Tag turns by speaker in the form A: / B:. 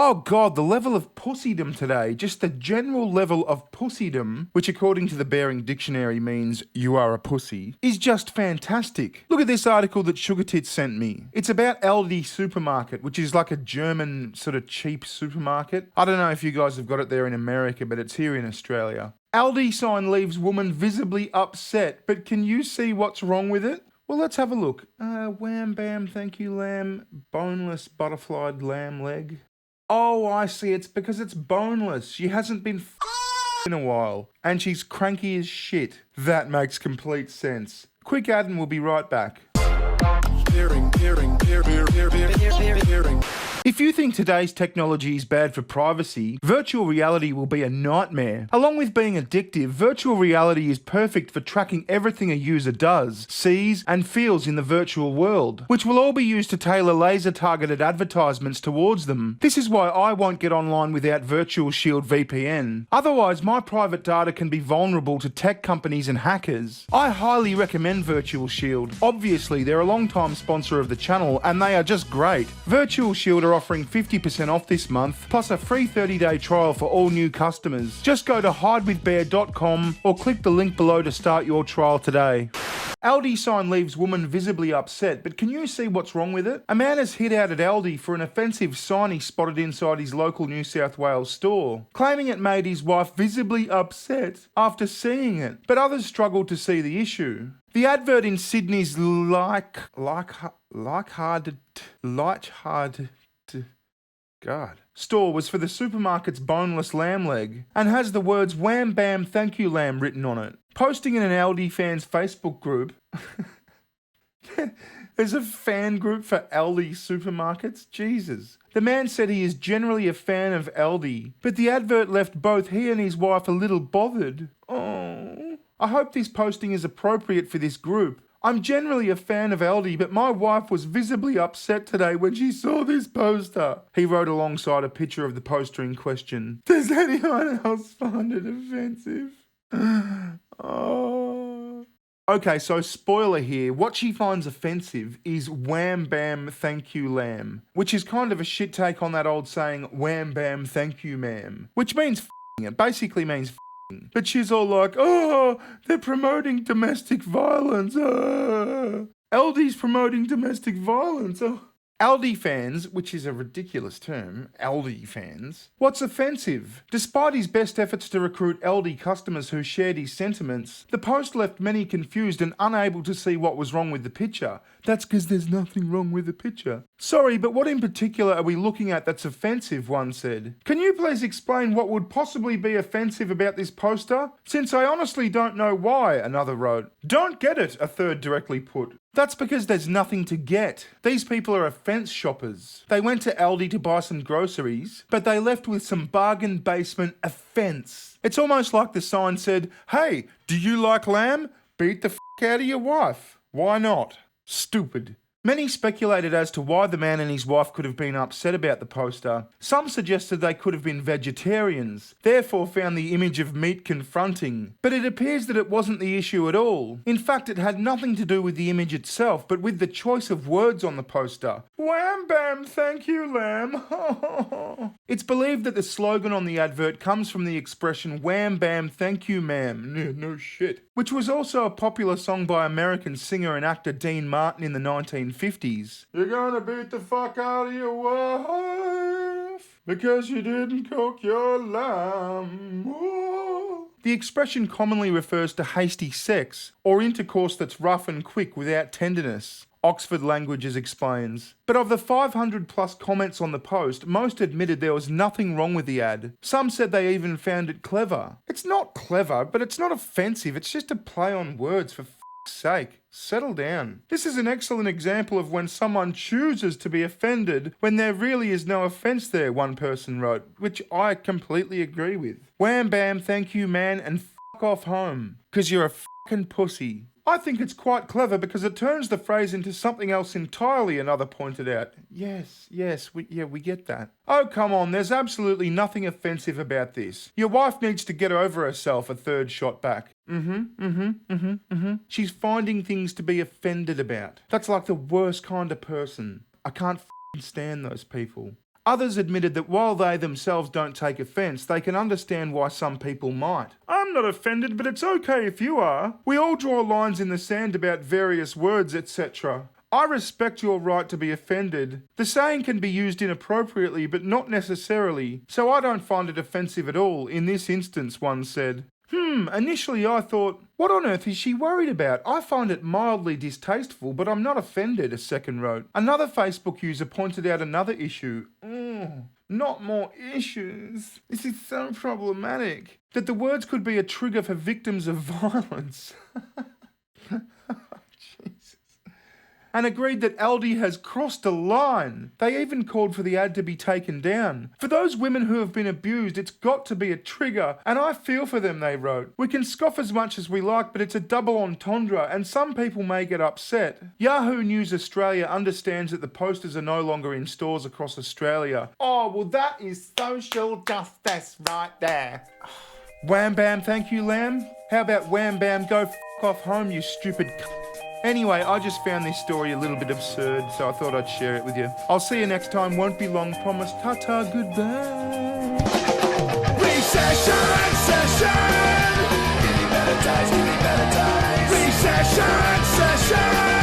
A: Oh God, the level of pussydom today, just the general level of pussydom, which according to the Bearing Dictionary means you are a pussy, is just fantastic. Look at this article that Sugar Tits sent me. It's about Aldi Supermarket, which is like a German sort of cheap supermarket. I don't know if you guys have got it there in America, but it's here in Australia. Aldi sign leaves woman visibly upset, but can you see what's wrong with it? Well, let's have a look. Wham bam, thank you lamb, boneless butterflied lamb leg. Oh, I see. It's because it's boneless. She hasn't been in a while. And she's cranky as shit. That makes complete sense. Quick ad and we'll be right back. If you think today's technology is bad for privacy, virtual reality will be a nightmare. Along with being addictive, virtual reality is perfect for tracking everything a user does, sees, and feels in the virtual world, which will all be used to tailor laser-targeted advertisements towards them. This is why I won't get online without Virtual Shield VPN. Otherwise, my private data can be vulnerable to tech companies and hackers. I highly recommend Virtual Shield. Obviously, they're a long-time sponsor of the channel, and they are just great. Virtual Shield are offering 50% off this month, plus a free 30-day trial for all new customers. Just go to hidewithbear.com or click the link below to start your trial today. Aldi sign leaves woman visibly upset, but can you see what's wrong with it? A man has hid out at Aldi for an offensive sign he spotted inside his local New South Wales store, claiming it made his wife visibly upset after seeing it, but others struggled to see the issue. The advert in Sydney's store was for the supermarket's boneless lamb leg and has the words "Wham Bam Thank You Lamb" written on it. Posting in an Aldi fans Facebook group. There's a fan group for Aldi supermarkets? Jesus. The man said he is generally a fan of Aldi, but the advert left both he and his wife a little bothered. Oh. I hope this posting is appropriate for this group. I'm generally a fan of Aldi, but my wife was visibly upset today when she saw this poster. He wrote alongside a picture of the poster in question. Does anyone else find it offensive? Oh. Okay, so spoiler here. What she finds offensive is "Wham Bam Thank You Lamb," which is kind of a shit take on that old saying "Wham Bam Thank You Ma'am," which means f***ing. It basically means f***ing. But she's all like, "Oh, they're promoting domestic violence. Aldi's promoting domestic violence. Oh." Aldi fans, which is a ridiculous term, Aldi fans. What's offensive? Despite his best efforts to recruit Aldi customers who shared his sentiments, the post left many confused and unable to see what was wrong with the picture. That's because there's nothing wrong with the picture. Sorry, but what in particular are we looking at that's offensive, one said. Can you please explain what would possibly be offensive about this poster? Since I honestly don't know why, another wrote. Don't get it, a third directly put. That's because there's nothing to get. These people are offence shoppers. They went to Aldi to buy some groceries, but they left with some bargain basement offence. It's almost like the sign said, "Hey, do you like lamb? Beat the out of your wife. Why not?" Stupid. Many speculated as to why the man and his wife could have been upset about the poster. Some suggested they could have been vegetarians, therefore found the image of meat confronting. But it appears that it wasn't the issue at all. In fact, it had nothing to do with the image itself, but with the choice of words on the poster. "Wham bam, thank you, lamb." It's believed that the slogan on the advert comes from the expression "Wham bam, thank you, ma'am." No shit. Which was also a popular song by American singer and actor Dean Martin in the 1950s. You're gonna beat the fuck out of your wife because you didn't cook your lamb. Ooh. The expression commonly refers to hasty sex or intercourse that's rough and quick without tenderness. Oxford Languages explains. But of the 500 plus comments on the post, most admitted there was nothing wrong with the ad. Some said they even found it clever. It's not clever, but it's not offensive. It's just a play on words, for f***'s sake. Settle down. This is an excellent example of when someone chooses to be offended when there really is no offence there, one person wrote, which I completely agree with. Wham bam, thank you, man, and fuck off home. 'Cause you're a fucking pussy. I think it's quite clever because it turns the phrase into something else entirely, another pointed out. Yes, we get that. Oh, come on, there's absolutely nothing offensive about this. Your wife needs to get over herself, a third shot back. She's finding things to be offended about. That's like the worst kind of person. I can't stand those people. Others admitted that while they themselves don't take offence, they can understand why some people might. I'm not offended, but it's okay if you are. We all draw lines in the sand about various words, etc. I respect your right to be offended. The saying can be used inappropriately, but not necessarily, so I don't find it offensive at all, in this instance, one said. Initially I thought, what on earth is she worried about? I find it mildly distasteful, but I'm not offended, a second wrote. Another Facebook user pointed out another issue. Not more issues. This is so problematic. That the words could be a trigger for victims of violence. Jesus. And agreed that Aldi has crossed a line. They even called for the ad to be taken down. For those women who have been abused, it's got to be a trigger, and I feel for them, they wrote. We can scoff as much as we like, but it's a double entendre, and some people may get upset. Yahoo News Australia understands that the posters are no longer in stores across Australia. Oh, well that is social justice right there. Wham bam, thank you, lamb. How about wham bam, go f*** off home, you stupid c***. Anyway, I just found this story a little bit absurd, so I thought I'd share it with you. I'll see you next time, won't be long, promise. Ta-ta, goodbye.
B: Recession, session. Give me better times, give me better times. Recession, session.